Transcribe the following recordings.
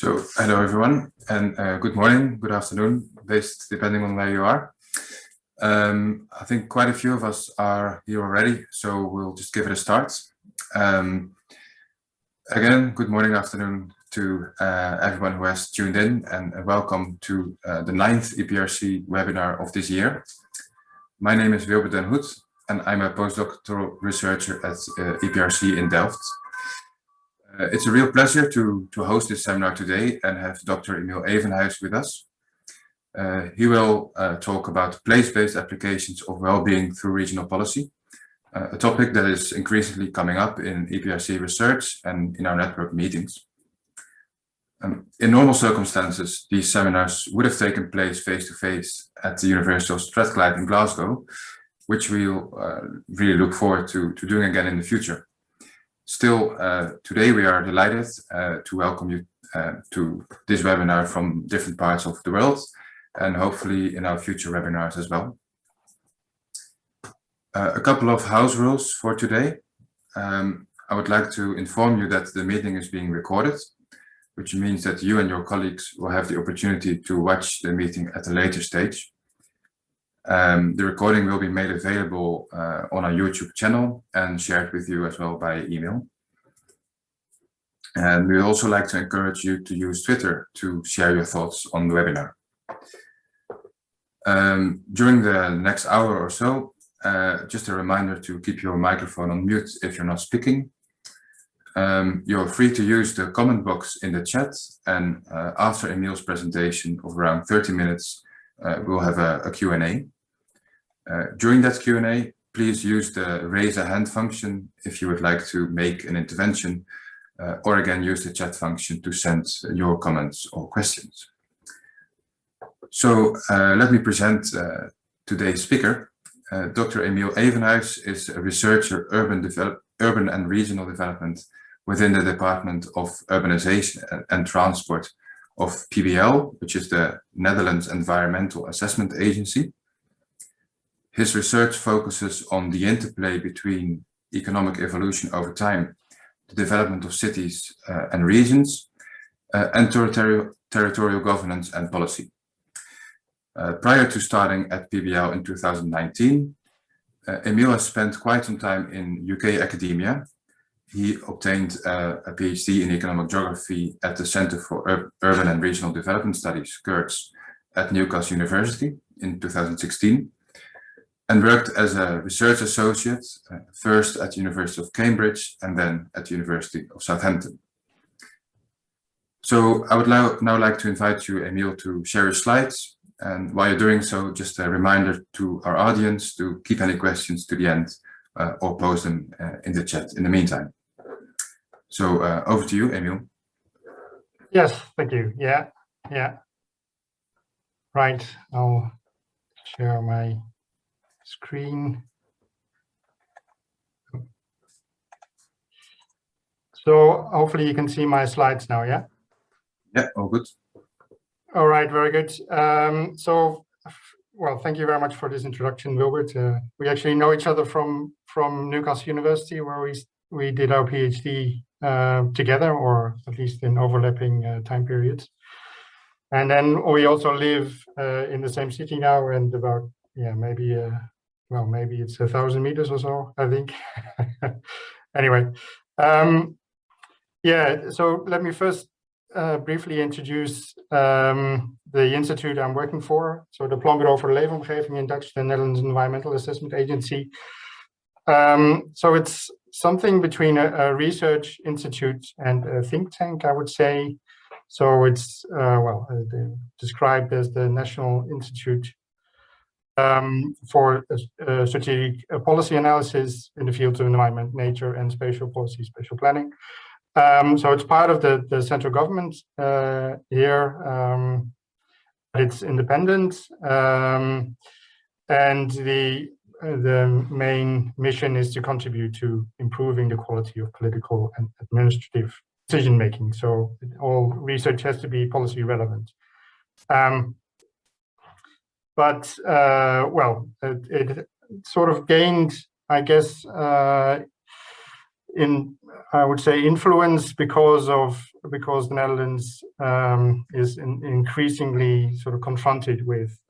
So, hello everyone, and good morning, good afternoon, based depending on where you are. I think quite a few of us are here already, so we'll just give it a start. Again, good morning, afternoon to everyone who has tuned in, and welcome to the 9th EPRC webinar of this year. My name is Emil Evenhuis, and I'm a postdoctoral researcher at EPRC in Delft. It's a real pleasure to host this seminar today and have Dr. Emil Evenhuis with us. He will talk about place-based applications of well-being through regional policy, a topic that is increasingly coming up in EPRC research and in our network meetings. In normal circumstances, these seminars would have taken place face-to-face at the University of Strathclyde in Glasgow, which we'll really look forward to doing again in the future. Still, today we are delighted to welcome you to this webinar from different parts of the world, and hopefully in our future webinars as well. A couple of house rules for today. I would like to inform you that the meeting is being recorded, which means that you and your colleagues will have the opportunity to watch the meeting at a later stage. The recording will be made available on our YouTube channel and shared with you as well by email. And we would also like to encourage you to use Twitter to share your thoughts on the webinar. During the next hour or so, just a reminder to keep your microphone on mute if you're not speaking. You're free to use the comment box in the chat, and after Emil's presentation of around 30 minutes, we'll have a Q&A. During that Q&A, please use the raise a hand function if you would like to make an intervention, or again use the chat function to send your comments or questions. So let me present today's speaker. Dr. Emil Evenhuis is a researcher urban and regional development within the Department of Urbanization and Transport of PBL, which is the Netherlands Environmental Assessment Agency. His research focuses on the interplay between economic evolution over time, the development of cities and regions, and territorial governance and policy. Prior to starting at PBL in 2019, Emil has spent quite some time in UK academia. He obtained a PhD in economic geography at the Centre for Urban and Regional Development Studies, CURDS, at Newcastle University in 2016. And worked as a research associate, first at the University of Cambridge and then at the University of Southampton. So I would now like to invite you, Emil, to share your slides. And while you're doing so, just a reminder to our audience to keep any questions to the end or post them in the chat in the meantime. So over to you, Emil. Yes, thank you. Yeah. Right, I'll share my screen. So hopefully you can see my slides now, yeah? Yeah, all good. All right, very good. Well, thank you very much for this introduction, Wilbert. We actually know each other from Newcastle University, where we did our PhD together, or at least in overlapping time periods. And then we also live in the same city now, and about, yeah, maybe it's 1,000 meters or so, I think. Anyway, yeah, so let me first briefly introduce the institute I'm working for. So the Planbureau voor de Leefomgeving in Dutch, the Netherlands Environmental Assessment Agency. So it's something between a research institute and a think tank, I would say. So it's described as the National Institute for strategic policy analysis in the fields of environment, nature, and spatial policy, spatial planning. So it's part of the central government here. It's independent, and the main mission is to contribute to improving the quality of political and administrative decision making. So all research has to be policy relevant. But it sort of gained, I guess, I would say, influence because the Netherlands is increasingly sort of confronted with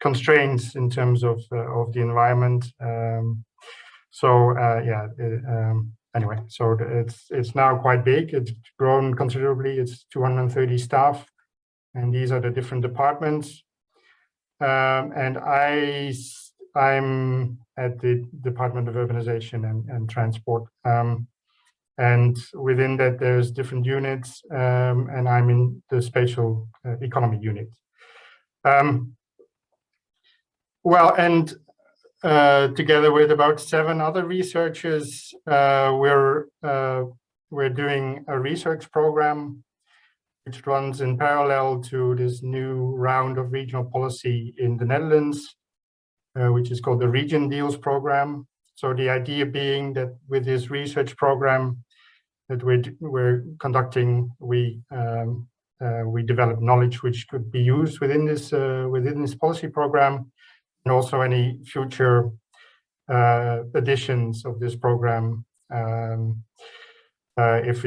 constraints in terms of the environment. Anyway, so it's now quite big. It's grown considerably. It's 230 staff, and these are the different departments. And I'm at the Department of Urbanization and Transport. And within that, there's different units, and I'm in the spatial economy unit. Together with about 7 other researchers, we're doing a research program which runs in parallel to this new round of regional policy in the Netherlands, which is called the Region Deals program. So the idea being that with this research program that we're conducting, we develop knowledge which could be used within this policy program, and also any future editions of this program, if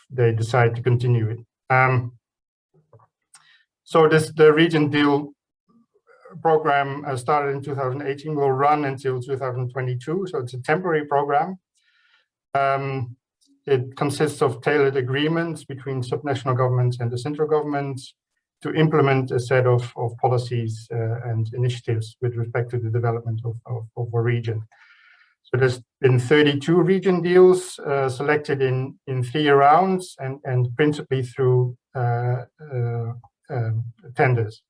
they decide to continue it. So the Region Deal program started in 2018, will run until 2022. So it's a temporary program. It consists of tailored agreements between subnational governments and the central government to implement a set of policies and initiatives with respect to the development of a region. So there's been 32 region deals selected in 3 rounds and principally through tenders.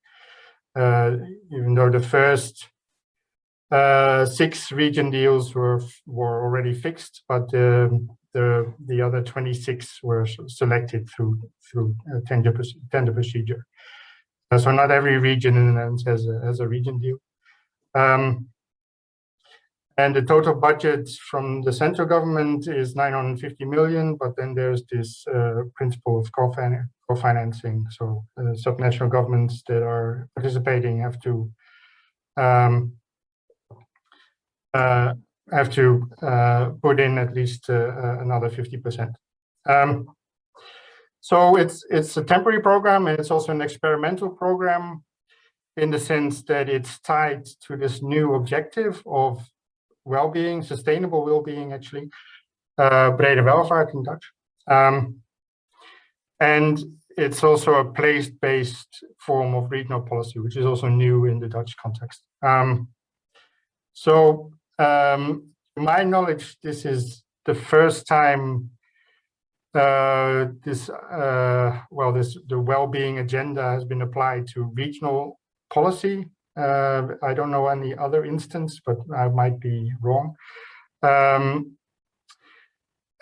Even though the first 6 region deals were already fixed, but the other 26 were selected through tender procedure. So not every region in the Netherlands has a region deal. And the total budget from the central government is 950 million, but then there's this principle of co-financing. So subnational governments that are participating have to put in at least another 50%. So it's a temporary program, and it's also an experimental program in the sense that it's tied to this new objective of well-being, sustainable well-being, actually, brede welvaart in Dutch. And it's also a place-based form of regional policy, which is also new in the Dutch context. To my knowledge, this is the first time the well-being agenda has been applied to regional policy. I don't know any other instance, but I might be wrong.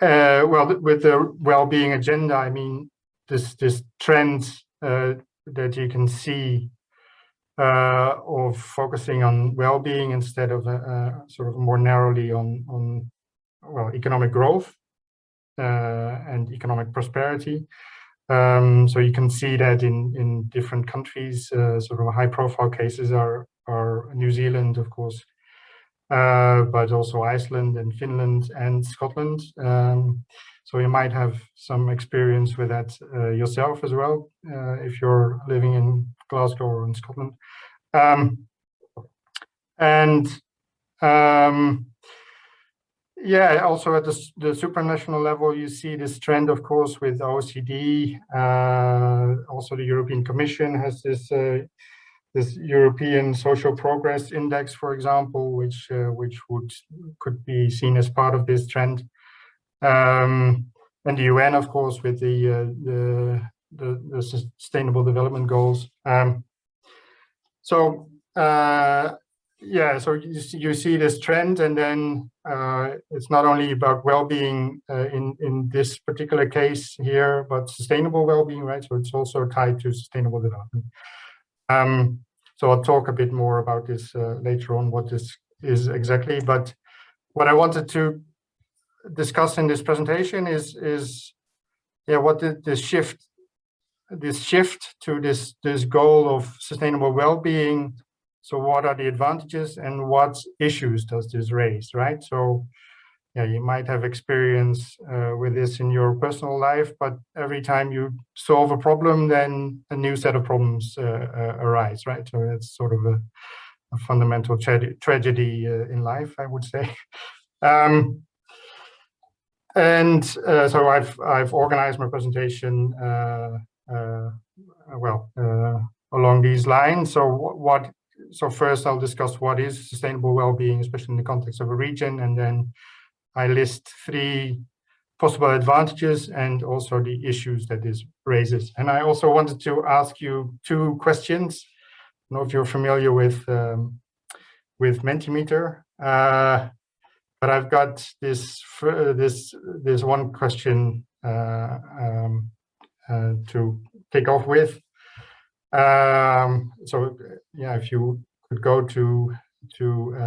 With the well-being agenda, I mean this trend that you can see of focusing on well-being instead of sort of more narrowly on economic growth and economic prosperity. So you can see that in different countries. Sort of high-profile cases are New Zealand, of course, but also Iceland and Finland and Scotland. So you might have some experience with that yourself as well, if you're living in Glasgow or in Scotland. Also at the supranational level, you see this trend, of course, with OECD. Also, the European Commission has this European Social Progress Index, for example, which could be seen as part of this trend. And the UN, of course, with the Sustainable Development Goals. So you see this trend, and then it's not only about well-being in this particular case here, but sustainable well-being, right? So it's also tied to sustainable development. So I'll talk a bit more about this later on, what this is exactly. But what I wanted to discuss in this presentation is what did this shift to this goal of sustainable well-being. So what are the advantages and what issues does this raise, right? So yeah, you might have experience with this in your personal life, but every time you solve a problem, then a new set of problems arise, right? So it's sort of a fundamental tragedy in life, I would say. So I've organized my presentation along these lines. So first I'll discuss what is sustainable well-being, especially in the context of a region, and then I list 3 possible advantages and also the issues that this raises. And I also wanted to ask you 2 questions. I don't know if you're familiar with Mentimeter, but I've got this one question to kick off with. So yeah, if you could go to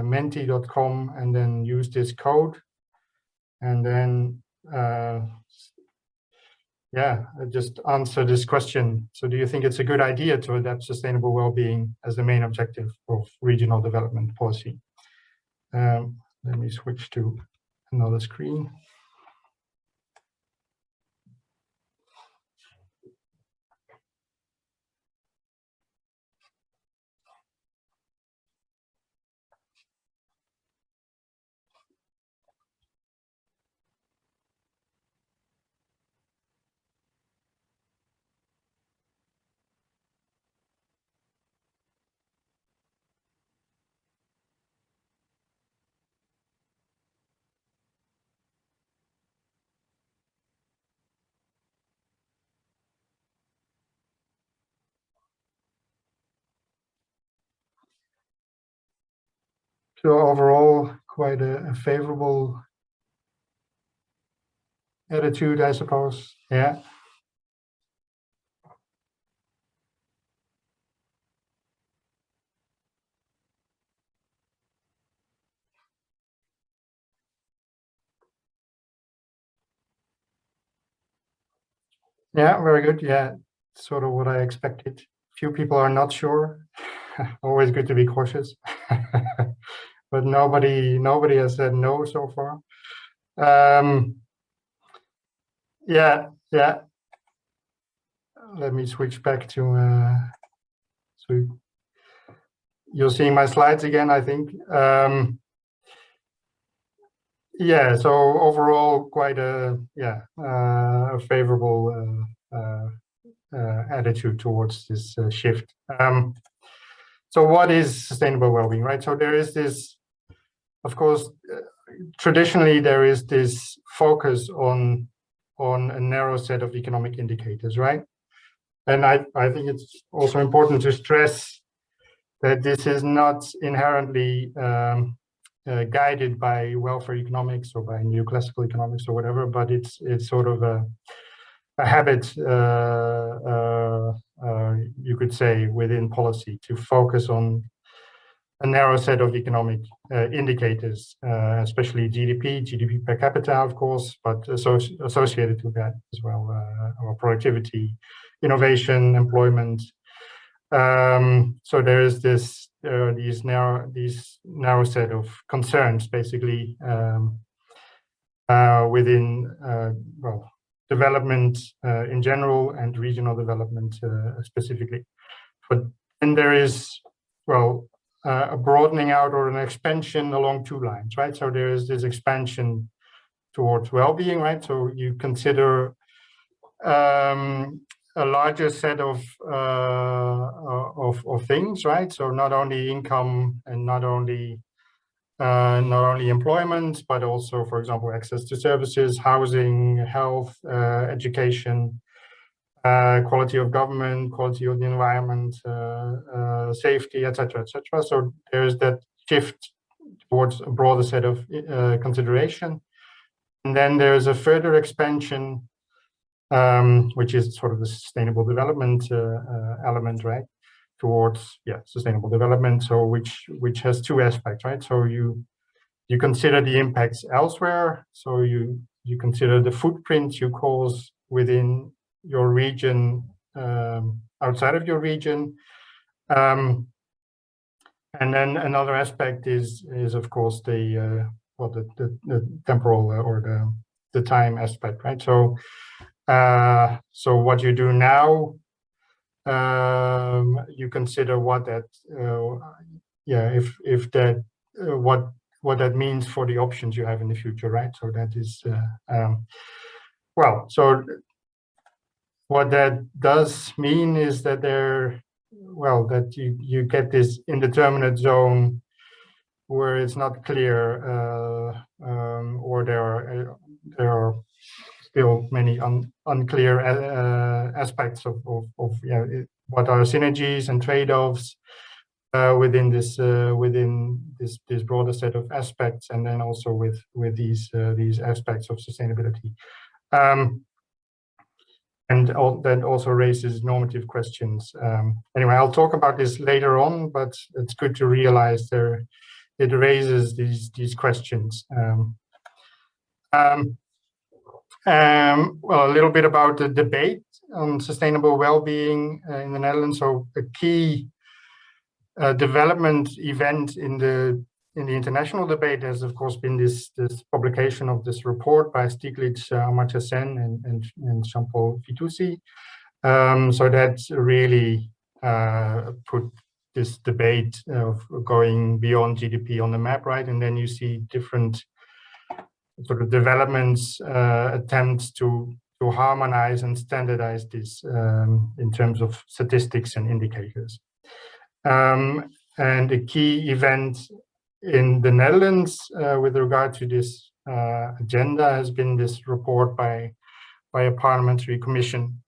menti.com and then use this code, and then just answer this question. So do you think it's a good idea to adapt sustainable well-being as the main objective of regional development policy? Let me switch to another screen. So overall, quite a favorable attitude, I suppose. Yeah. Yeah, very good. Yeah, sort of what I expected. Few people are not sure. Always good to be cautious. But nobody has said no so far. Yeah. Let me switch back to so you're seeing my slides again, I think. Yeah, so overall, quite a favorable attitude towards this shift. So what is sustainable well-being, right? So there is this, of course, traditionally there is this focus on a narrow set of economic indicators, right? And I think it's also important to stress that this is not inherently guided by welfare economics or by neoclassical economics or whatever, but it's sort of a habit, you could say, within policy to focus on a narrow set of economic indicators, especially GDP per capita, of course, but associated with that as well, our productivity, innovation, employment. So there is this these narrow set of concerns, basically, within development in general and regional development specifically. But then there is a broadening out or an expansion along 2 lines, right? So there is this expansion towards well-being, right? So you consider a larger set of things, right? So not only income and not only employment, but also, for example, access to services, housing, health, education, quality of government, quality of the environment, safety, etc., etc. So there's that shift towards a broader set of consideration, and then there's a further expansion, which is sort of the sustainable development element, right? Towards sustainable development. So which has 2 aspects, right? So you consider the impacts elsewhere. So you consider the footprint you cause within your region, outside of your region, and then another aspect is of course the well, the temporal or the time aspect, right? So so what you do now, you consider what that if that what that means for the options you have in the future, right? So that is well, so what that does mean is that that you get this indeterminate zone where it's not clear, or there are still many unclear aspects of what are synergies and trade-offs within this broader set of aspects, and then also with these aspects of sustainability. And that also raises normative questions. Anyway, I'll talk about this later on, but it's good to realize it raises these questions. Well, a little bit about the debate on sustainable well-being in the Netherlands. So a key development event in the international debate has, of course, been this publication of this report by Stiglitz, Amartya Sen, and Jean-Paul Fitoussi. So that's really put this debate of going beyond GDP on the map, right? And then you see different sort of developments, attempts to harmonize and standardize this in terms of statistics and indicators. And a key event in the Netherlands with regard to this agenda has been this report by a parliamentary commission,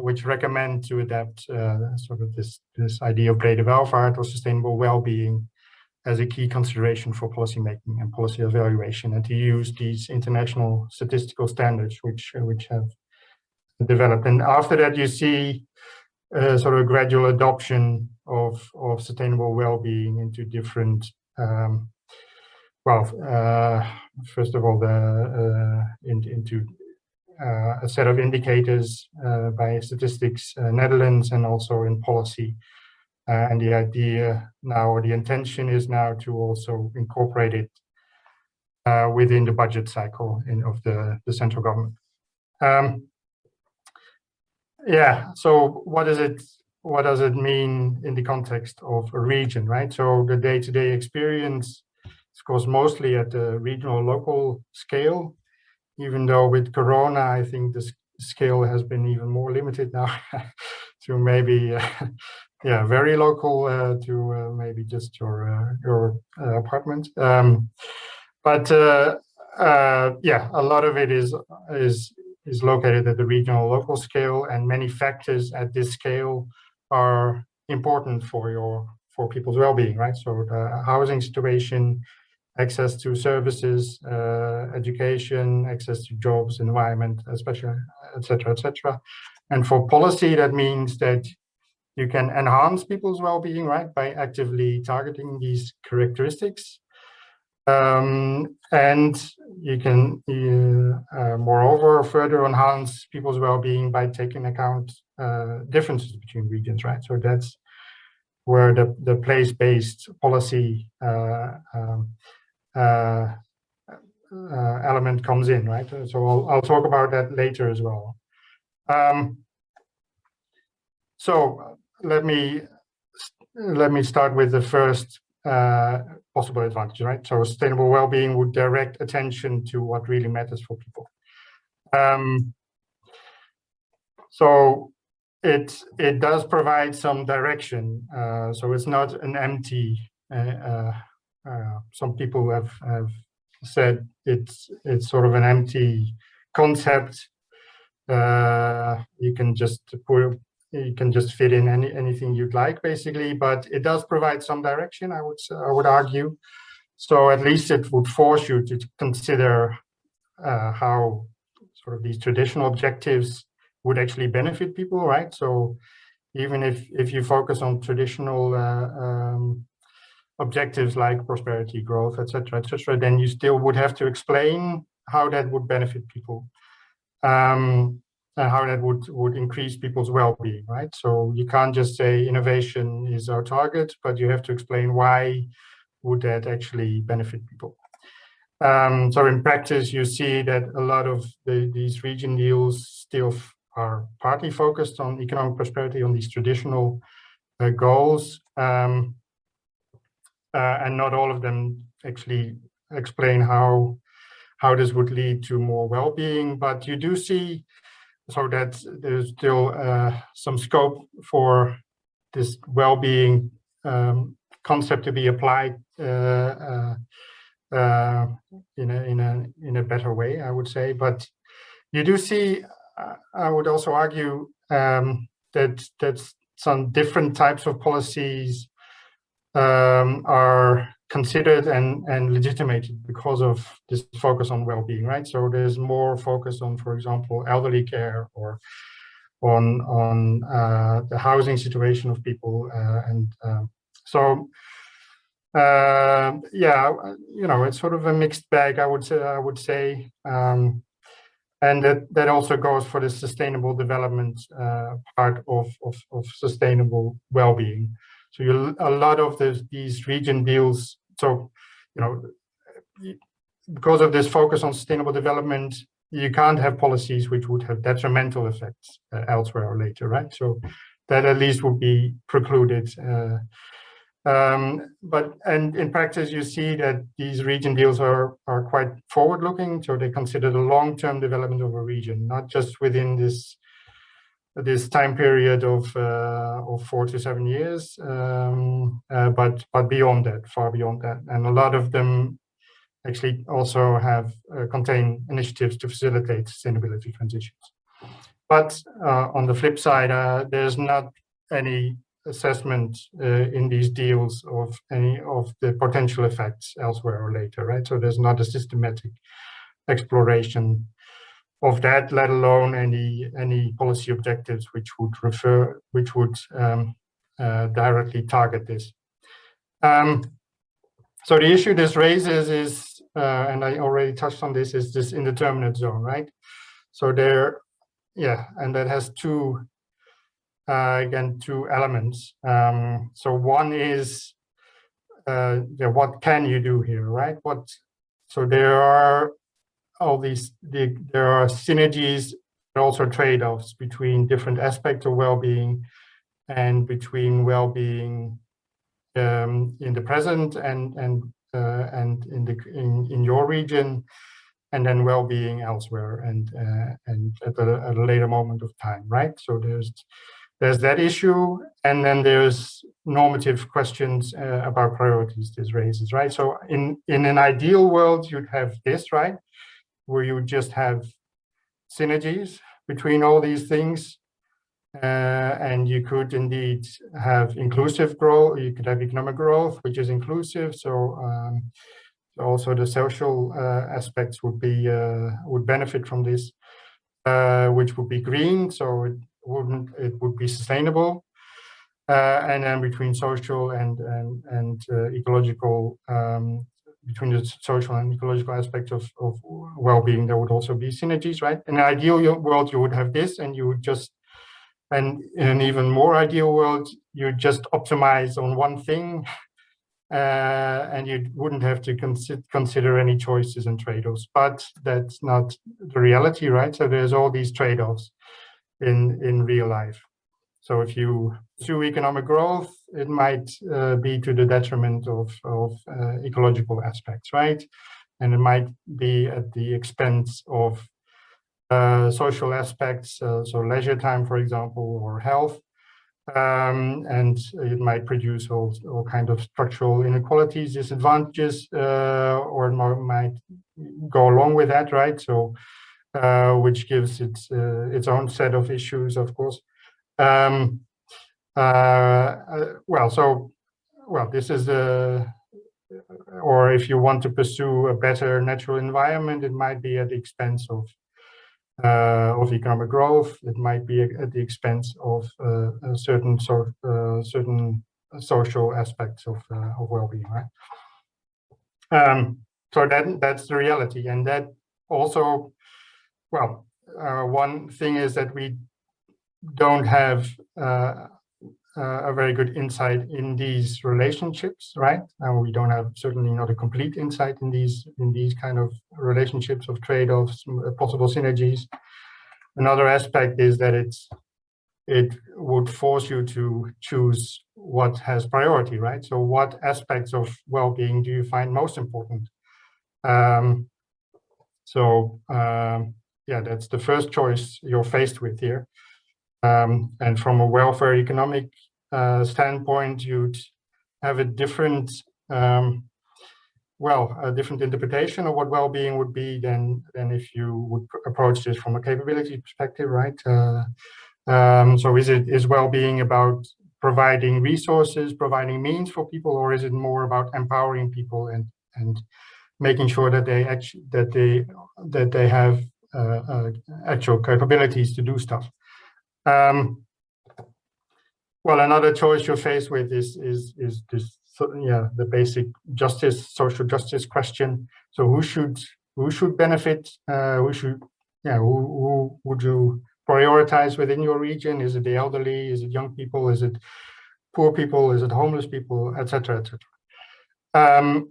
which recommend to adapt sort of this idea of brede welvaart or sustainable well-being as a key consideration for policy making and policy evaluation, and to use these international statistical standards which have developed. And after that, you see sort of a gradual adoption of sustainable well-being into different, first of all, into a set of indicators by Statistics Netherlands, and also in policy. And the idea now, or the intention is now to also incorporate it within the budget cycle of the central government. So what does it mean in the context of a region, right? So the day-to-day experience is, of course, mostly at the regional local scale, even though with Corona, I think the scale has been even more limited now to maybe very local, to maybe just your apartment. But a lot of it is located at the regional local scale, and many factors at this scale are important for people's well-being, right? So the housing situation, access to services, education, access to jobs, environment, especially, etc., etc. And for policy, that means that you can enhance people's well-being, right, by actively targeting these characteristics. And you can, moreover, further enhance people's well-being by taking account differences between regions, right? So that's where the place-based policy element comes in, right? So I'll talk about that later as well. So let me start with the first possible advantage, right? So sustainable well-being would direct attention to what really matters for people. So it does provide some direction. So it's not an empty. Some people have said it's sort of an empty concept. You can just fit in anything you'd like, basically, but it does provide some direction, I would argue. So at least it would force you to consider how sort of these traditional objectives would actually benefit people, right? So even if you focus on traditional objectives like prosperity, growth, etc., then you still would have to explain how that would benefit people. And how that would increase people's well-being, right? So you can't just say innovation is our target, but you have to explain why would that actually benefit people? So in practice, you see that a lot of these region deals still are partly focused on economic prosperity, on these traditional goals, and not all of them actually explain how this would lead to more well-being. But you do see so that there's still some scope for this well-being concept to be applied in a better way, I would say. But you do see, I would also argue that some different types of policies are considered and legitimated because of this focus on well-being, right? So there's more focus on, for example, elderly care or on the housing situation of people, yeah, it's sort of a mixed bag, I would say, and that also goes for the sustainable development part of sustainable well-being. So a lot of these region deals. So because of this focus on sustainable development, you can't have policies which would have detrimental effects elsewhere or later, right? So that at least would be precluded. But in practice, you see that these region deals are quite forward-looking. So they consider the long-term development of a region, not just within this time period of 4 to 7 years, but beyond that, far beyond that. And a lot of them actually also contain initiatives to facilitate sustainability transitions. But on the flip side, there's not any assessment in these deals of any of the potential effects elsewhere or later, right? So there's not a systematic exploration of that, let alone any policy objectives which would directly target this. So the issue this raises is, and I already touched on this, is this indeterminate zone, right? So and that has two elements. So one is, what can you do here, right? So there are there are synergies, but also trade-offs between different aspects of well-being and between well-being in the present and in your region, and then well-being elsewhere and at a later moment of time, right? So there's that issue, and then there's normative questions about priorities this raises, right? So in an ideal world, you'd have this, right, where you would just have synergies between all these things, and you could indeed have inclusive growth. You could have economic growth, which is inclusive. So also the social aspects would benefit from this, which would be green. So it would be sustainable. And then between social and ecological, between the social and ecological aspects of well-being, there would also be synergies, right? In an ideal world, you would have this, and you would just, and in an even more ideal world, you just optimize on one thing, and you wouldn't have to consider any choices and trade-offs. But that's not the reality, right? So there's all these trade-offs in real life. So if you pursue economic growth, it might be to the detriment of ecological aspects, right? And it might be at the expense of social aspects, so leisure time, for example, or health. And it might produce all kind of structural inequalities, disadvantages, or it might go along with that, right? So, which gives its own set of issues, of course. This is or if you want to pursue a better natural environment, it might be at the expense of economic growth. It might be at the expense of certain social aspects of well-being, right? So that's the reality, and that also, one thing is that we don't have a very good insight in these relationships, right? And we don't have certainly not a complete insight in these kind of relationships of trade-offs, possible synergies. Another aspect is that it would force you to choose what has priority, right? So what aspects of well-being do you find most important? Yeah, that's the first choice you're faced with here. And from a welfare economic standpoint, you'd have a different, a different interpretation of what well-being would be than if you would approach this from a capability perspective, right? So is well-being about providing resources, providing means for people, or is it more about empowering people and making sure that they have actual capabilities to do stuff? Well, another choice you're faced with is this, the basic social justice question. So who should benefit? Who would you prioritize within your region? Is it the elderly? Is it young people? Is it poor people? Is it homeless people, etc., etc.? And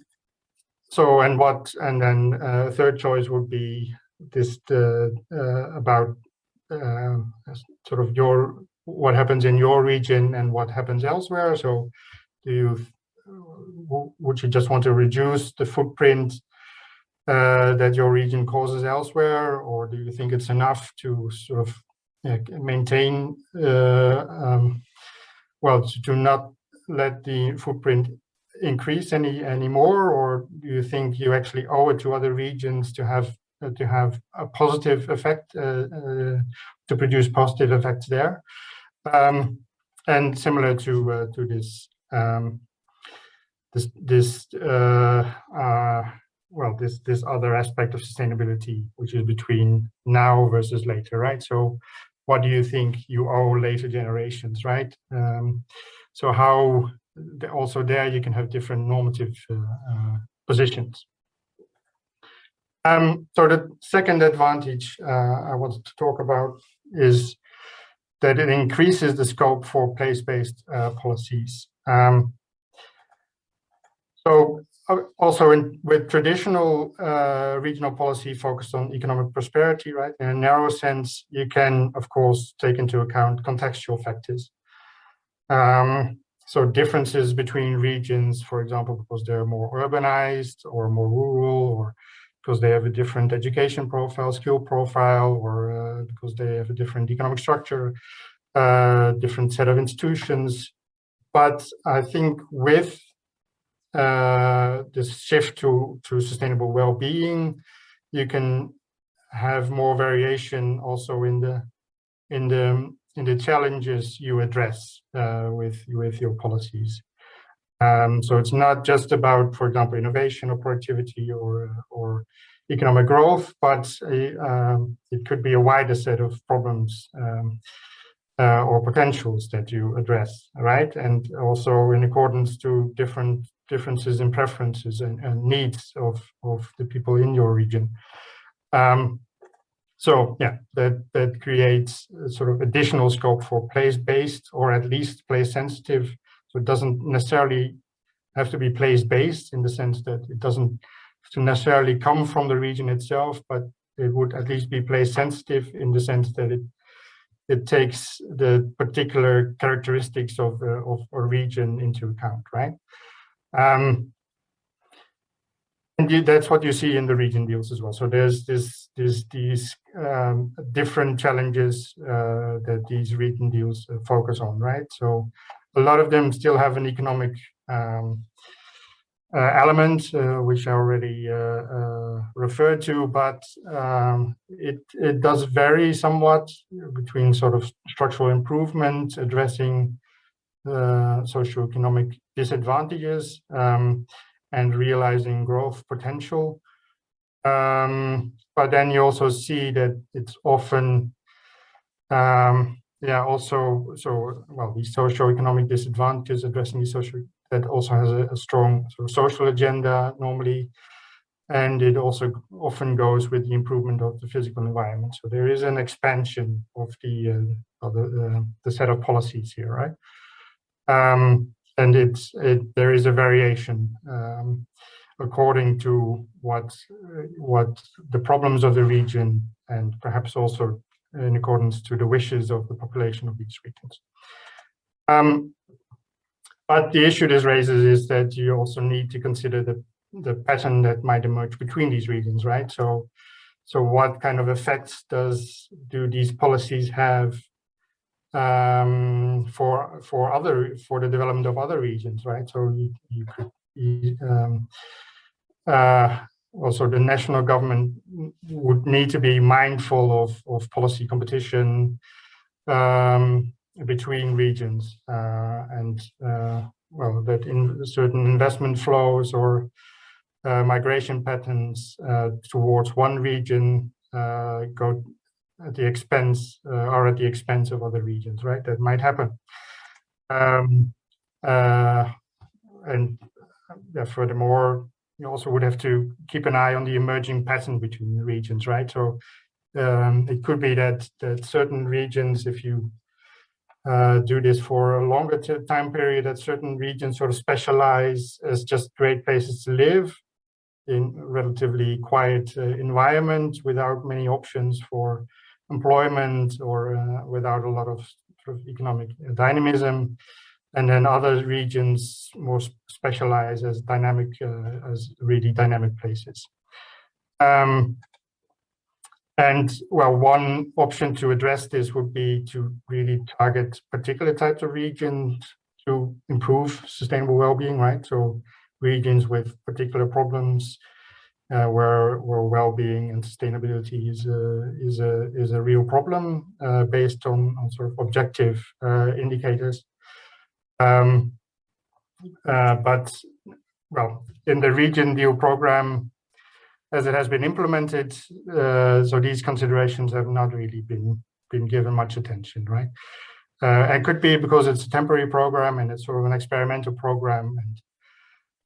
then third choice would be this about sort of what happens in your region and what happens elsewhere. So would you just want to reduce the footprint that your region causes elsewhere, or do you think it's enough to sort of maintain, to not let the footprint increase anymore, or do you think you actually owe it to other regions to have a positive effect, to produce positive effects there? And similar to this other aspect of sustainability, which is between now versus later, right? So what do you think you owe later generations, right? So how also there you can have different normative positions. So the second advantage I wanted to talk about is that it increases the scope for place-based policies. So also with traditional regional policy focused on economic prosperity, right? In a narrow sense, you can, of course, take into account contextual factors. So differences between regions, for example, because they're more urbanized or more rural, or because they have a different education profile, skill profile, or because they have a different economic structure, different set of institutions. But I think with this shift to sustainable well-being, you can have more variation also in the challenges you address with your policies. So it's not just about, for example, innovation or productivity or economic growth, but it could be a wider set of problems or potentials that you address, right? And also in accordance to differences in preferences and needs of the people in your region. So yeah, that creates a sort of additional scope for place-based, or at least place-sensitive. So it doesn't necessarily have to be place-based in the sense that it doesn't have to necessarily come from the region itself, but it would at least be place-sensitive in the sense that it takes the particular characteristics of a region into account, right? And that's what you see in the region deals as well. So there's these different challenges that these region deals focus on, right? So a lot of them still have an economic element, which I already referred to, but it does vary somewhat between sort of structural improvement, addressing socioeconomic disadvantages, and realizing growth potential. But then you also see that it's often, these socioeconomic disadvantages, addressing these that also has a strong sort of social agenda normally, and it also often goes with the improvement of the physical environment. So there is an expansion of the set of policies here, right? And there is a variation according to what the problems of the region, and perhaps also in accordance to the wishes of the population of these regions. But the issue this raises is that you also need to consider the pattern that might emerge between these regions, right? So what kind of effects do these policies have for the development of other regions, right? So you could also the national government would need to be mindful of policy competition between regions, and well, that in certain investment flows or migration patterns towards one region go at the expense of other regions, right? That might happen. And furthermore, you also would have to keep an eye on the emerging pattern between the regions, right? So it could be that certain regions, if you do this for a longer time period, that certain regions sort of specialize as just great places to live in relatively quiet environment without many options for employment or without a lot of sort of economic dynamism, and then other regions more specialize as dynamic, as really dynamic places. And well, one option to address this would be to really target particular types of regions to improve sustainable well-being, right? So regions with particular problems where well-being and sustainability is a real problem based on sort of objective indicators. But well, in the Region Deal program, as it has been implemented, so these considerations have not really been given much attention, right? It could be because it's a temporary program and it's sort of an experimental program,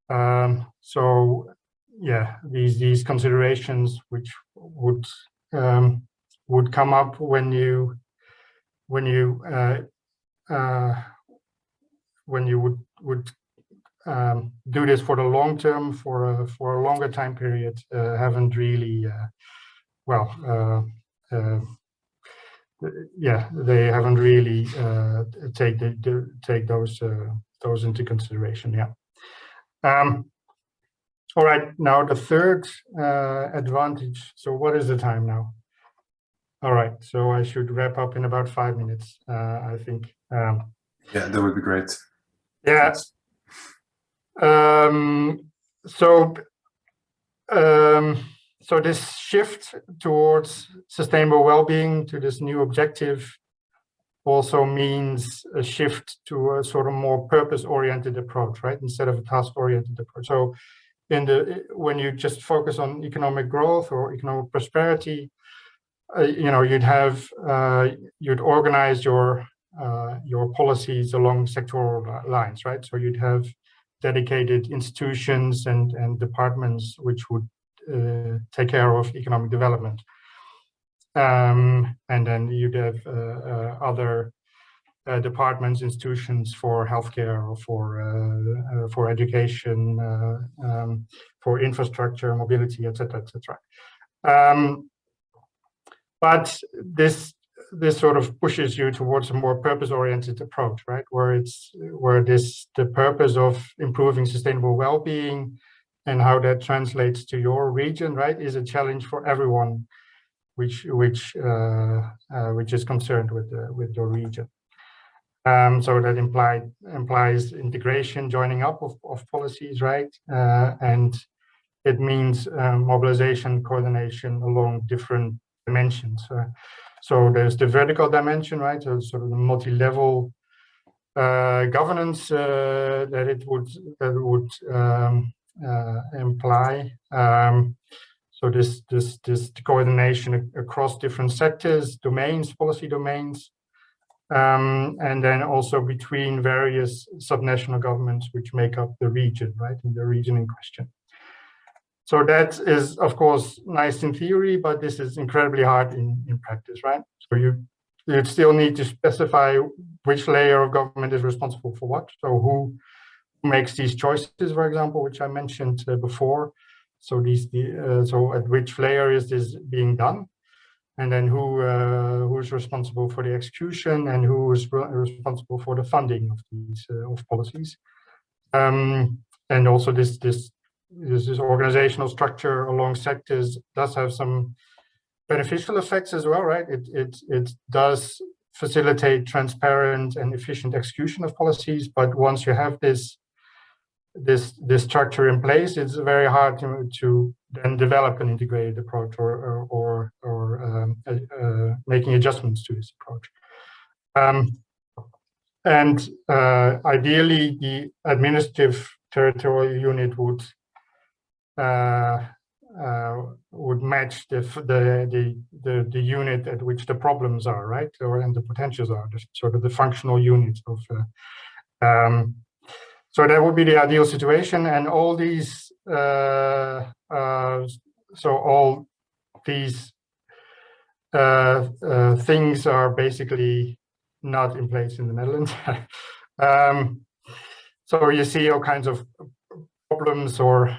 and so yeah, these considerations which would come up when you would do this for the long term, for a longer time period, haven't really they haven't really take those into consideration. Yeah. All right, now the third advantage. So what is the time now? All right, so I should wrap up in about 5 minutes, I think. Yeah, that would be great. Yeah. So this shift towards sustainable well-being, to this new objective, also means a shift to a sort of more purpose-oriented approach, right? Instead of a task-oriented approach. So when you just focus on economic growth or economic prosperity, you'd organize your policies along sectoral lines, right? So you'd have dedicated institutions and departments which would take care of economic development, and then you'd have other departments, institutions for healthcare or for education, for infrastructure, mobility, etc., etc. But this sort of pushes you towards a more purpose-oriented approach, right? Where the purpose of improving sustainable well-being and how that translates to your region, right, is a challenge for everyone, which is concerned with your region. So that implies integration, joining up of policies, right? And it means mobilization, coordination along different dimensions. So there's the vertical dimension, right? So sort of the multi-level governance that it would imply. So this coordination across different sectors, domains, policy domains, and then also between various subnational governments which make up the region, right? In the region in question. So that is, of course, nice in theory, but this is incredibly hard in practice, right? So you still need to specify which layer of government is responsible for what. So who makes these choices, for example, which I mentioned before. So so at which layer is this being done, and then who is responsible for the execution, and who is responsible for the funding of these of policies. And also this organizational structure along sectors does have some beneficial effects as well, right? It does facilitate transparent and efficient execution of policies, but once you have this structure in place, it's very hard to then develop an integrated approach or making adjustments to this approach. Ideally, the administrative territorial unit would match the unit at which the problems are, right, and the potentials are, sort of the functional unit of. So that would be the ideal situation, and all these things are basically not in place in the Netherlands. So you see all kinds of problems or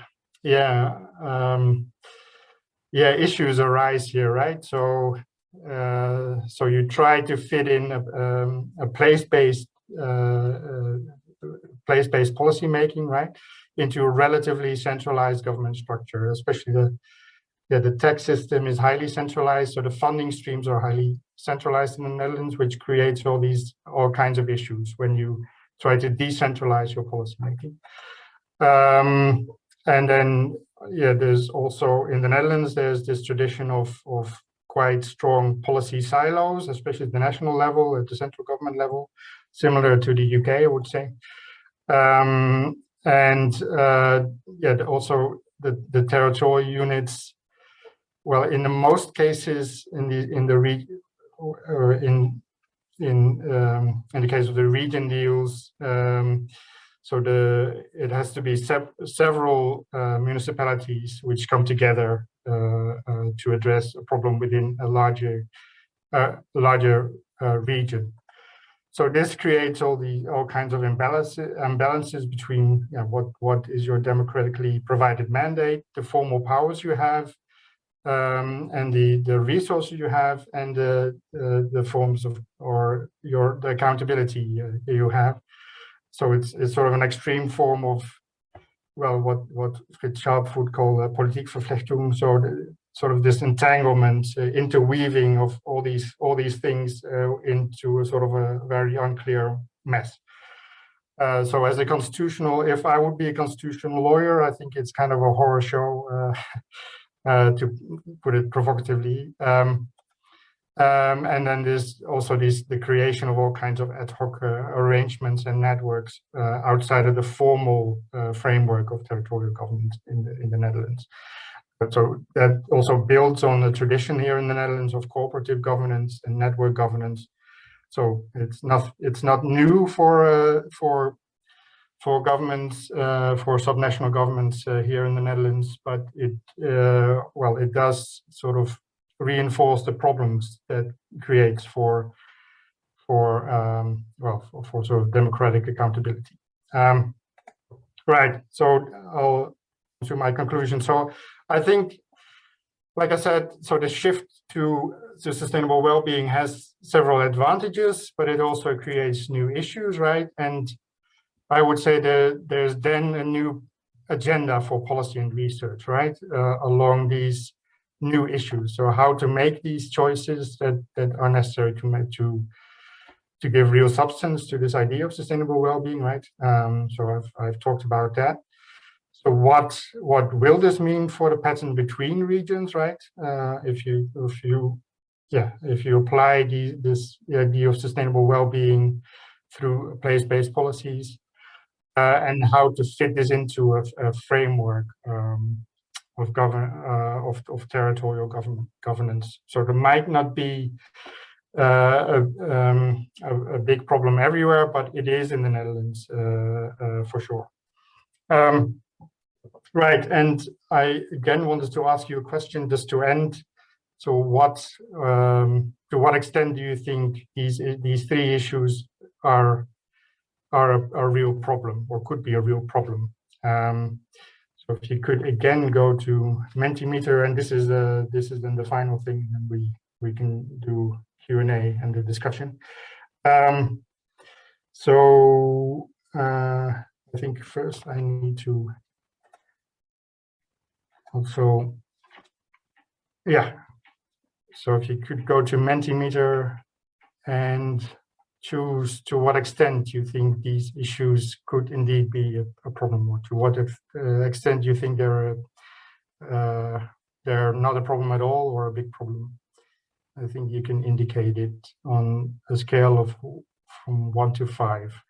issues arise here, right? So you try to fit in a place-based policy making, right, into a relatively centralized government structure. Especially the tax system is highly centralized, so the funding streams are highly centralized in the Netherlands, which creates all kinds of issues when you try to decentralize your policy making. And then there's also in the Netherlands there's this tradition of quite strong policy silos, especially at the national level, at the central government level, similar to the UK, I would say. Also the territorial units. Well, in the most cases, in the case of the region deals, it has to be several municipalities which come together to address a problem within a larger region. So this creates all kinds of imbalances between what is your democratically provided mandate, the formal powers you have, and the resources you have, and the forms of the accountability you have. So it's sort of an extreme form of what Frits Scharp would call a Politikverflechtung. So sort of this entanglement, interweaving of all these things into a sort of a very unclear mess. So as if I would be a constitutional lawyer, I think it's kind of a horror show, to put it provocatively. And then there's also the creation of all kinds of ad hoc arrangements and networks outside of the formal framework of territorial government in the Netherlands. So that also builds on the tradition here in the Netherlands of cooperative governance and network governance. So it's not new for governments, for subnational governments here in the Netherlands, but it does sort of reinforce the problems that creates for sort of democratic accountability. Right. So I'll to my conclusion. So I think, like I said, so the shift to sustainable well-being has several advantages, but it also creates new issues, right? And I would say there's then a new agenda for policy and research, right, along these new issues. So how to make these choices that are necessary to give real substance to this idea of sustainable well-being, right? So I've talked about that. So what will this mean for the pattern between regions, right? If you apply the idea of sustainable well-being through place-based policies, and how to fit this into a framework of territorial governance. So there might not be a big problem everywhere, but it is in the Netherlands for sure. Right, and I again wanted to ask you a question just to end. So to what extent do you think these three issues are a real problem, or could be a real problem. So if you could again go to Mentimeter, and this is then the final thing, and we can do Q&A and the discussion. So I think first I need to also, yeah. So if you could go to Mentimeter and choose to what extent you think these issues could indeed be a problem, or to what extent you think they're not a problem at all or a big problem. I think you can indicate it on a scale of from 1 to 5.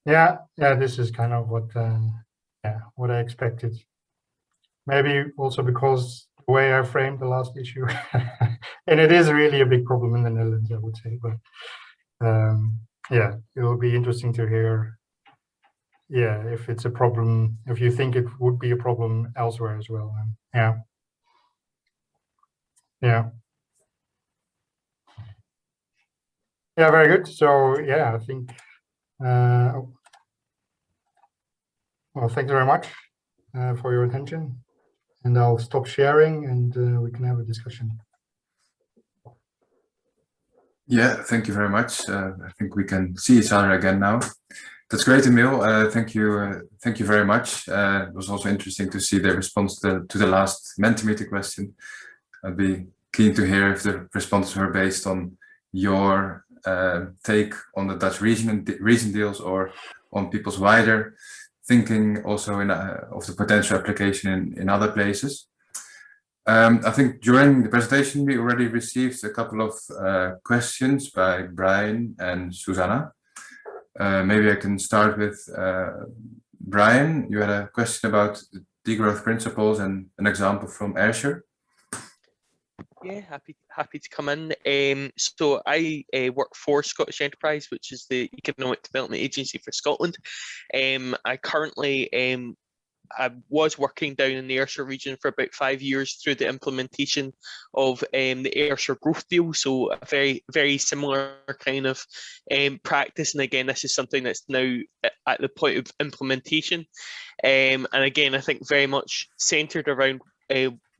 Yeah, this is kind of what I expected. Maybe also because the way I framed the last issue, and it is really a big problem in the Netherlands, I would say. But yeah, it will be interesting to hear. Yeah, if it's a problem, if you think it would be a problem elsewhere as well. Yeah. Yeah, very good. So yeah, I think. Well, thanks very much for your attention, and I'll stop sharing, and we can have a discussion. Yeah, thank you very much. I think we can see each other again now. That's great, Emil. Thank you very much. It was also interesting to see the response to the last Mentimeter question. I'd be keen to hear if the responses were based on your take on the Dutch region deals, or on people's wider thinking also of the potential application in other places. I think during the presentation we already received a couple of questions by Brian and Susanna. Maybe I can start with Brian. You had a question about the degrowth principles and an example from Ayrshire. Yeah, happy to come in. So I work for Scottish Enterprise, which is the economic development agency for Scotland. I currently I was working down in the Ayrshire region for about 5 years through the implementation of the Ayrshire growth deal. So a very similar kind of practice. And again, this is something that's now at the point of implementation. And again, I think very much centered around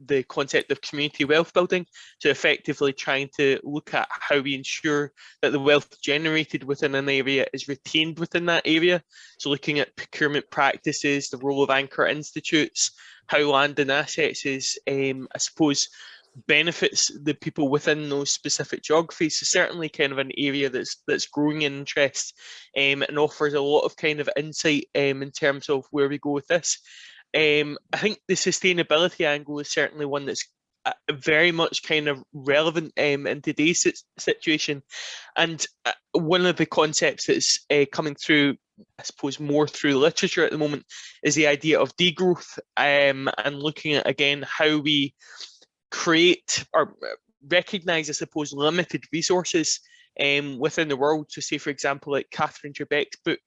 the concept of community wealth building, so effectively trying to look at how we ensure that the wealth generated within an area is retained within that area. So looking at procurement practices, the role of anchor institutes, how land and assets is, I suppose, benefits the people within those specific geographies. So certainly kind of an area that's growing in interest, and offers a lot of kind of insight in terms of where we go with this. I think the sustainability angle is certainly one that's very much kind of relevant in today's situation. And one of the concepts that's coming through, I suppose, more through literature at the moment is the idea of degrowth, and looking at, again, how we create or recognize, I suppose, limited resources within the world. So say, for example, like Catherine Trebek's book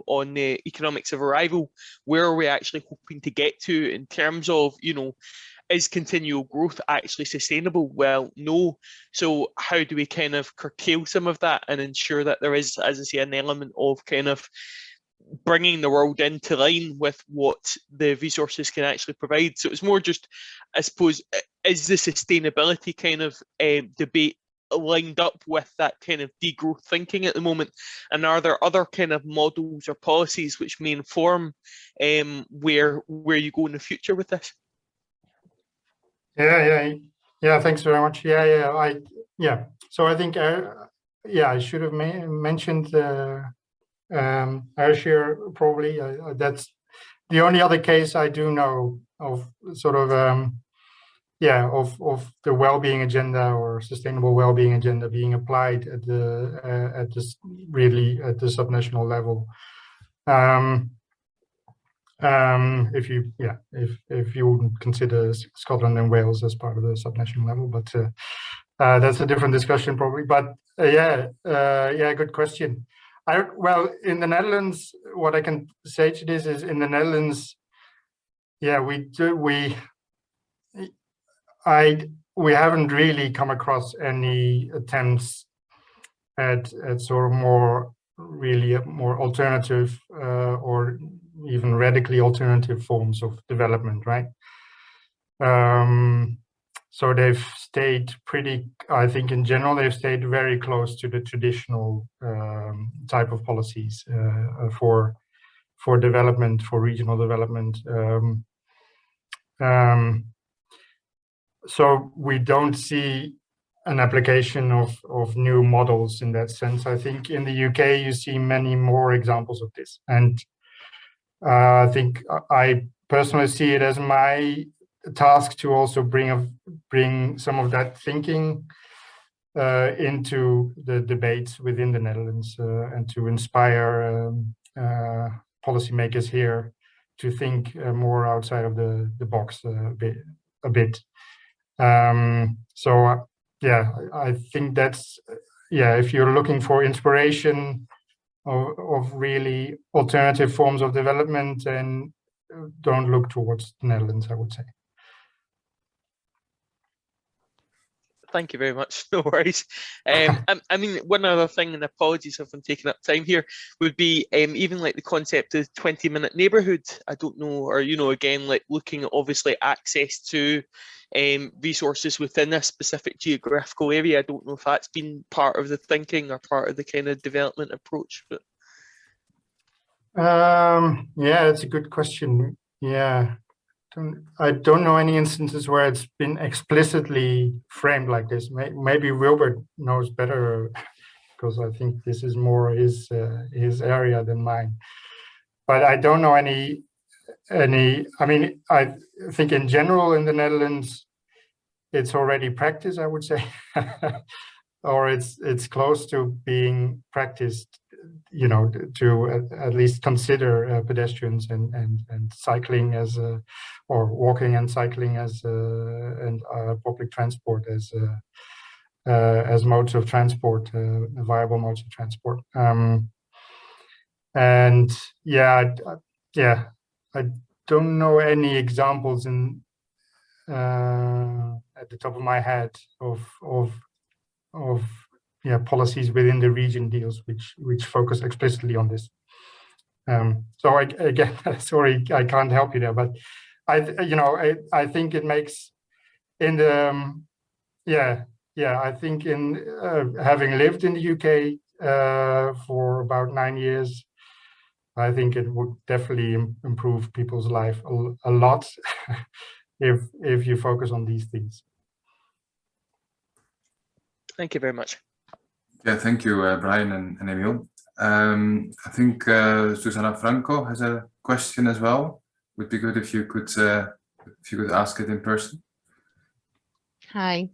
on the economics of arrival, where are we actually hoping to get to in terms of, is continual growth actually sustainable? Well, no. So how do we kind of curtail some of that and ensure that there is, as I say, an element of kind of bringing the world into line with what the resources can actually provide? So it's more just, I suppose, is the sustainability kind of debate lined up with that kind of degrowth thinking at the moment? And are there other kind of models or policies which may inform where you go in the future with this? Yeah, Yeah, thanks very much. So I think I should have mentioned Ayrshire probably. That's the only other case I do know of sort of of the well-being agenda or sustainable well-being agenda being applied at this really at the subnational level. If you wouldn't consider Scotland and Wales as part of the subnational level, but that's a different discussion probably. But good question. In the Netherlands, what I can say to this is in the Netherlands, we haven't really come across any attempts at sort of more alternative or even radically alternative forms of development, right? So they've stayed I think in general, they've stayed very close to the traditional type of policies for development, for regional development. So we don't see an application of new models in that sense. I think in the UK, you see many more examples of this. And I think I personally see it as my task to also bring some of that thinking into the debates within the Netherlands and to inspire policymakers here to think more outside of the box a bit. I think that's if you're looking for inspiration of really alternative forms of development, then don't look towards the Netherlands, I would say. Thank you very much. No worries. I mean, one other thing, and apologies if I'm taking up time here, would be even like the concept of 20-minute neighbourhood. I don't know, or again, like looking at obviously access to resources within a specific geographical area. I don't know if that's been part of the thinking or part of the kind of development approach. But that's a good question. Yeah. I don't know any instances where it's been explicitly framed like this. Maybe Wilbert knows better, because I think this is more his area than mine. But I don't know any. I mean, I think in general in the Netherlands, it's already practiced, I would say, or it's close to being practiced. To at least consider pedestrians and cycling or walking and cycling as and public transport as modes of transport, viable modes of transport. I don't know any examples at the top of my head of policies within the region deals which focus explicitly on this. So again, sorry, I can't help you there, but I think it makes in the I think in having lived in the UK for about 9 years, I think it would definitely improve people's life a lot if you focus on these things. Thank you very much. Yeah, thank you, Brian and Emil. I think Susana Franco has a question as well. Would be good if you could ask it in person. Hi,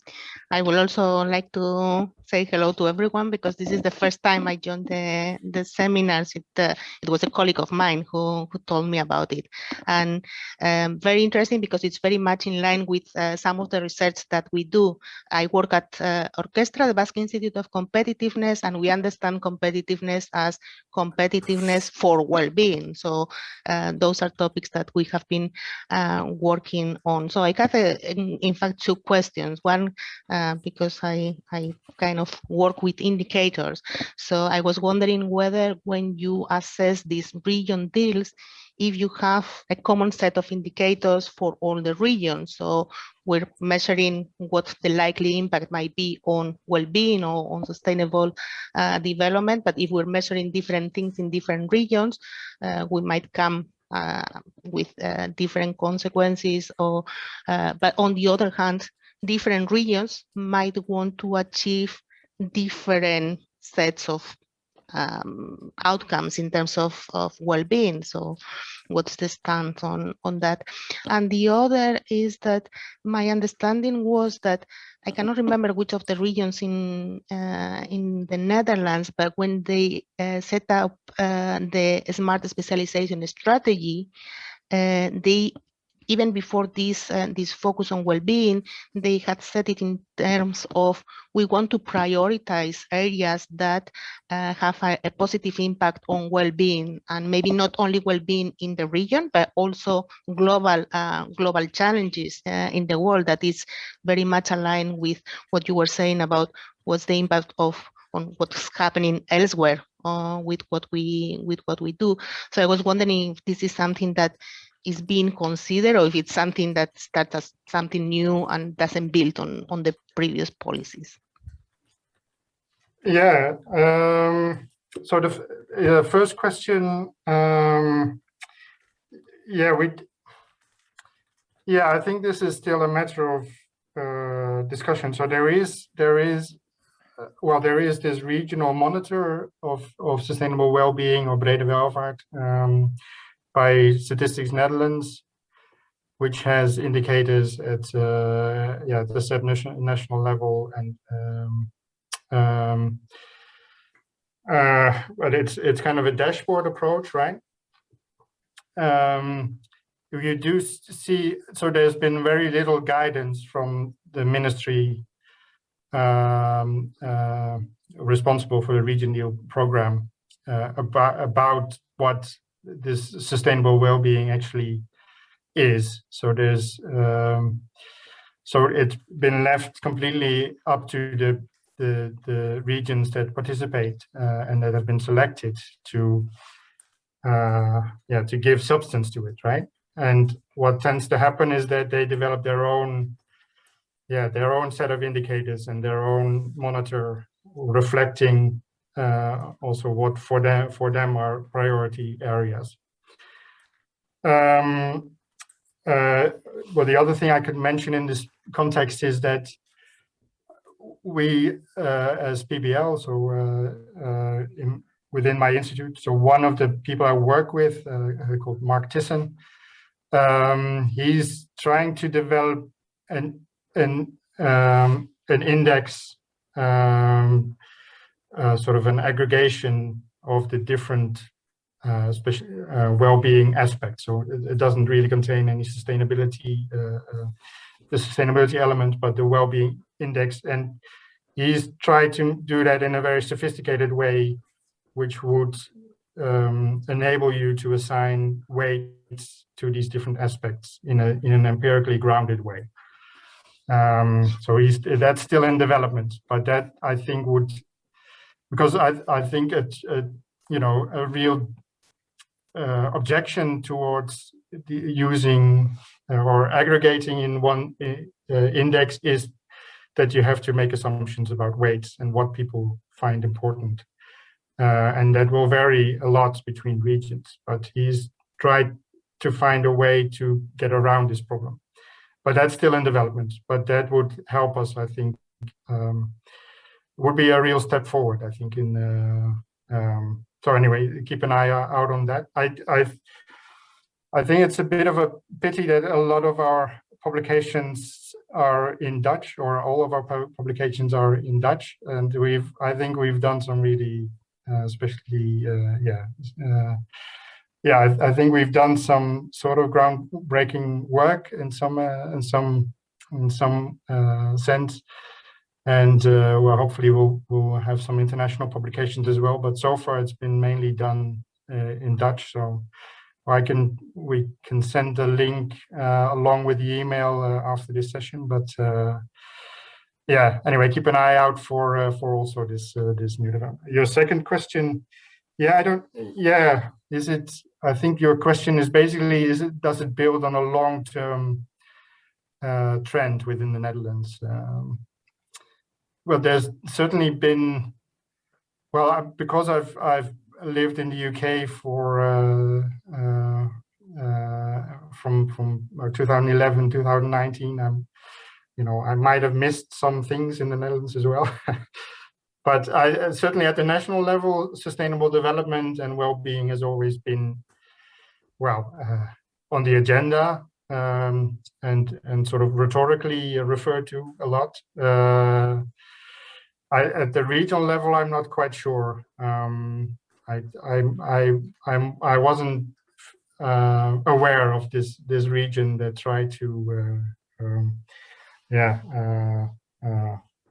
I would also like to say hello to everyone, because this is the first time I joined the seminars. It was a colleague of mine who told me about it, and very interesting because it's very much in line with some of the research that we do. I work at Orchestra, the Basque Institute of Competitiveness, and we understand competitiveness as competitiveness for well-being. So those are topics that we have been working on. So I got, in fact, two questions. One, because I kind of work with indicators. So I was wondering whether when you assess these region deals, if you have a common set of indicators for all the regions. So we're measuring what the likely impact might be on well-being or on sustainable development. But if we're measuring different things in different regions, we might come with different consequences. But on the other hand, different regions might want to achieve different sets of outcomes in terms of well-being. So what's the stance on that? And the other is that my understanding was that I cannot remember which of the regions in the Netherlands, but when they set up the smart specialization strategy, they, even before this focus on well-being, they had set it in terms of, we want to prioritize areas that have a positive impact on well-being, and maybe not only well-being in the region, but also global challenges in the world, that is very much aligned with what you were saying about what's the impact on what's happening elsewhere with what we do. So I was wondering if this is something that is being considered, or if it's something that starts as something new and doesn't build on the previous policies. Yeah. So the first question, I think this is still a matter of discussion. So there is this regional monitor of sustainable well-being, or brede welvaart, by Statistics Netherlands, which has indicators at the sub-national level, and but it's kind of a dashboard approach, right? You do see, so there's been very little guidance from the ministry responsible for the regional program about what this sustainable well-being actually is. So there's so it's been left completely up to the regions that participate and that have been selected to give substance to it, right? And what tends to happen is that they develop their own set of indicators and their own monitor, reflecting also what for them are priority areas. Well, the other thing I could mention in this context is that we, as PBL, so within my institute, so one of the people I work with, called Mark Tissen, he's trying to develop an index, sort of an aggregation of the different well-being aspects. So it doesn't really contain any sustainability, the sustainability element, but the well-being index. And he's tried to do that in a very sophisticated way, which would enable you to assign weights to these different aspects in an empirically grounded way. So that's still in development, but that I think would, because I think a real objection towards using or aggregating in one index is that you have to make assumptions about weights and what people find important. And that will vary a lot between regions, but he's tried to find a way to get around this problem. But that's still in development, but that would help us, I think, would be a real step forward, I think. So anyway, keep an eye out on that. I think it's a bit of a pity that a lot of our publications are in Dutch, or all of our publications are in Dutch, and I think we've done some really, especially, I think we've done some sort of groundbreaking work in some sense, and well, hopefully we'll have some international publications as well. But so far, it's been mainly done in Dutch. So we can send the link along with the email after this session. But anyway, keep an eye out for also this new development. Your second question, is it? I think your question is basically, does it build on a long-term trend within the Netherlands? Well, there's certainly been, well, because I've lived in the UK for from 2011 2019. I might have missed some things in the Netherlands as well. But certainly at the national level, sustainable development and well-being has always been, well, on the agenda, and sort of rhetorically referred to a lot. At the regional level, I'm not quite sure. I wasn't aware of this region that tried to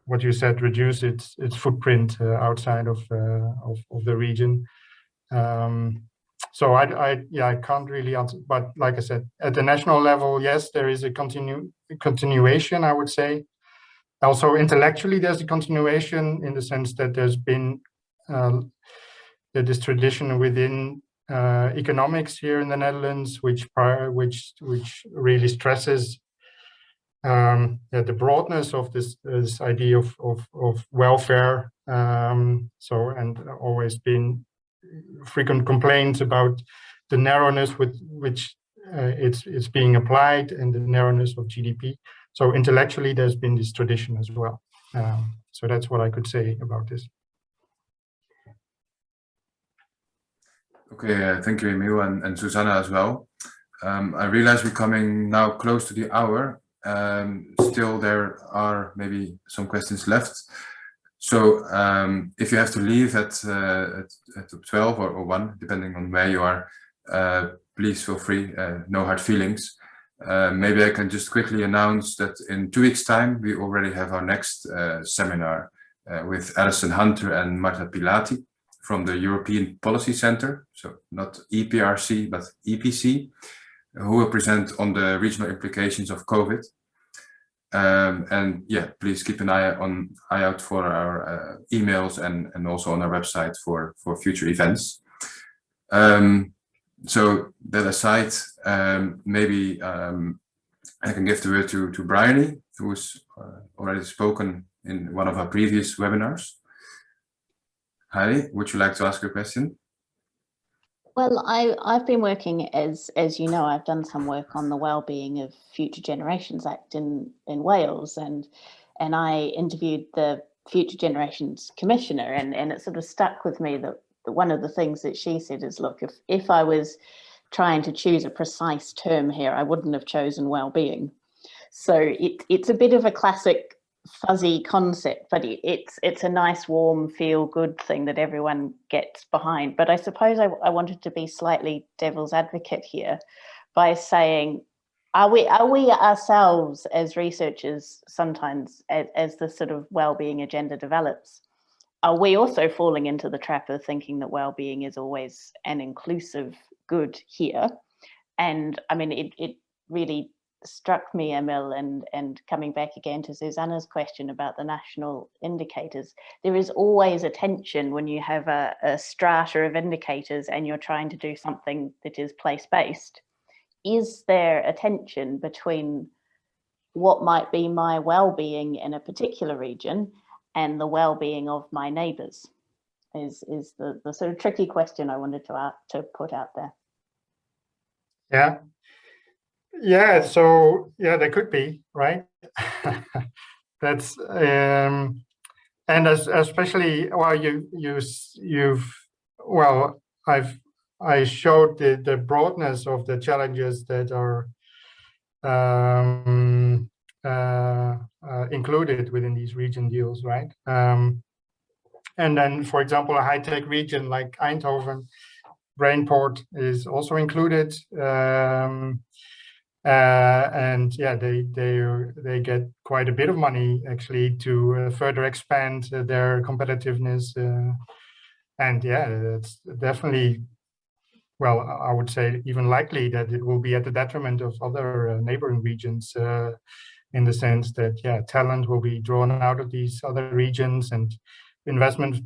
what you said, reduce its footprint outside of the region. So I can't really answer, but like I said, at the national level, yes, there is a continuation, I would say. Also intellectually, there's a continuation in the sense that there's been this tradition within economics here in the Netherlands, which really stresses the broadness of this idea of welfare. And always been frequent complaints about the narrowness with which it's being applied and the narrowness of GDP. So intellectually, there's been this tradition as well. So that's what I could say about this. Okay, thank you, Emil, and Susanna as well. I realize we're coming now close to the hour. Still, there are maybe some questions left. So if you have to leave at 12 or 1, depending on where you are, please feel free, no hard feelings. Maybe I can just quickly announce that in 2 weeks' time, we already have our next seminar with Alison Hunter and Marta Pilati from the European Policy Center, so not EPRC, but EPC, who will present on the regional implications of COVID. And yeah, please keep an eye out for our emails and also on our website for future events. So that aside, maybe I can give the word to Bryony, who's already spoken in one of our previous webinars. Heidi, would you like to ask a question? Well, I've been working, as you know, I've done some work on the Wellbeing of Future Generations Act in Wales, and I interviewed the Future Generations Commissioner, and it sort of stuck with me that one of the things that she said is, look, if I was trying to choose a precise term here, I wouldn't have chosen well-being. So it's a bit of a classic fuzzy concept, but it's a nice, warm, feel-good thing that everyone gets behind. But I suppose I wanted to be slightly devil's advocate here by saying, are we ourselves as researchers sometimes, as the sort of well-being agenda develops, are we also falling into the trap of thinking that well-being is always an inclusive good here? And I mean, it really struck me, Emil, and coming back again to Susanna's question about the national indicators, there is always a tension when you have a strata of indicators and you're trying to do something that is place-based. Is there a tension between what might be my well-being in a particular region and the well-being of my neighbours? Is the sort of tricky question I wanted to put out there. Yeah, so yeah, there could be, right? That's and especially, well, I showed the broadness of the challenges that are included within these region deals, right? And then, for example, a high-tech region like Eindhoven, Brainport is also included. And yeah, they get quite a bit of money actually to further expand their competitiveness. And yeah, it's definitely, well, I would say even likely that it will be at the detriment of other neighboring regions, in the sense that, yeah, talent will be drawn out of these other regions and investment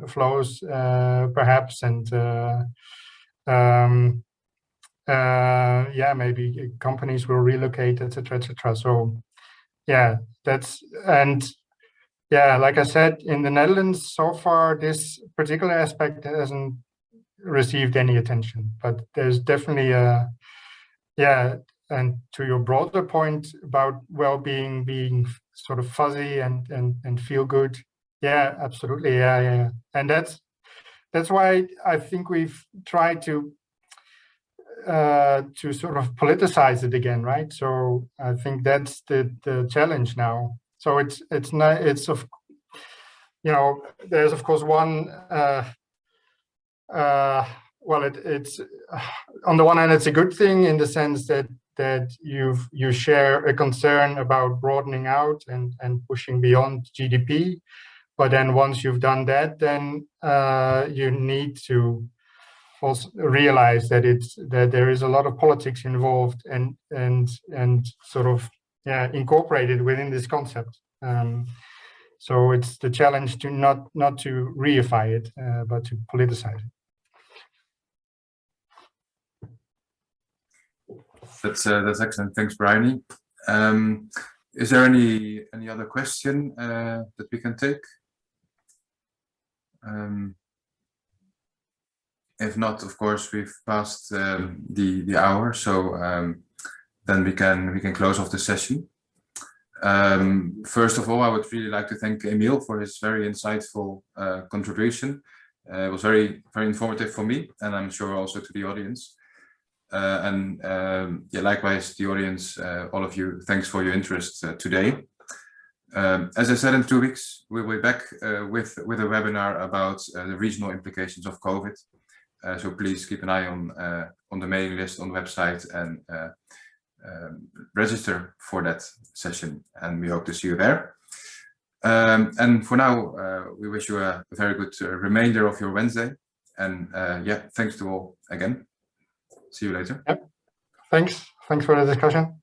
flows perhaps, and yeah, maybe companies will relocate, etc., etc. So yeah, yeah, like I said, in the Netherlands so far, this particular aspect hasn't received any attention, but there's definitely to your broader point about well-being being sort of fuzzy and feel good, yeah, absolutely, yeah. And that's why I think we've tried to sort of politicize it again, right? So I think that's the challenge now. So it's not, it's of, you know, there's of course one well, it's on the one hand, it's a good thing in the sense that you share a concern about broadening out and pushing beyond GDP. But then once you've done that, then you need to also realize that there is a lot of politics involved and sort of incorporated within this concept. So it's the challenge to not to reify it, but to politicize it. That's excellent. Thanks, Bryony. Is there any other question that we can take? If not, of course, we've passed the hour, so then we can close off the session. First of all, I would really like to thank Emil for his very insightful contribution. It was very informative for me, and I'm sure also to the audience. Yeah, likewise, the audience, all of you, thanks for your interest today. As I said, in 2 weeks, we'll be back with a webinar about the regional implications of COVID. So please keep an eye on the mailing list on the website and register for that session. And we hope to see you there. And for now, we wish you a very good remainder of your Wednesday. And yeah, thanks to all again. See you later. Yep. Thanks for the discussion.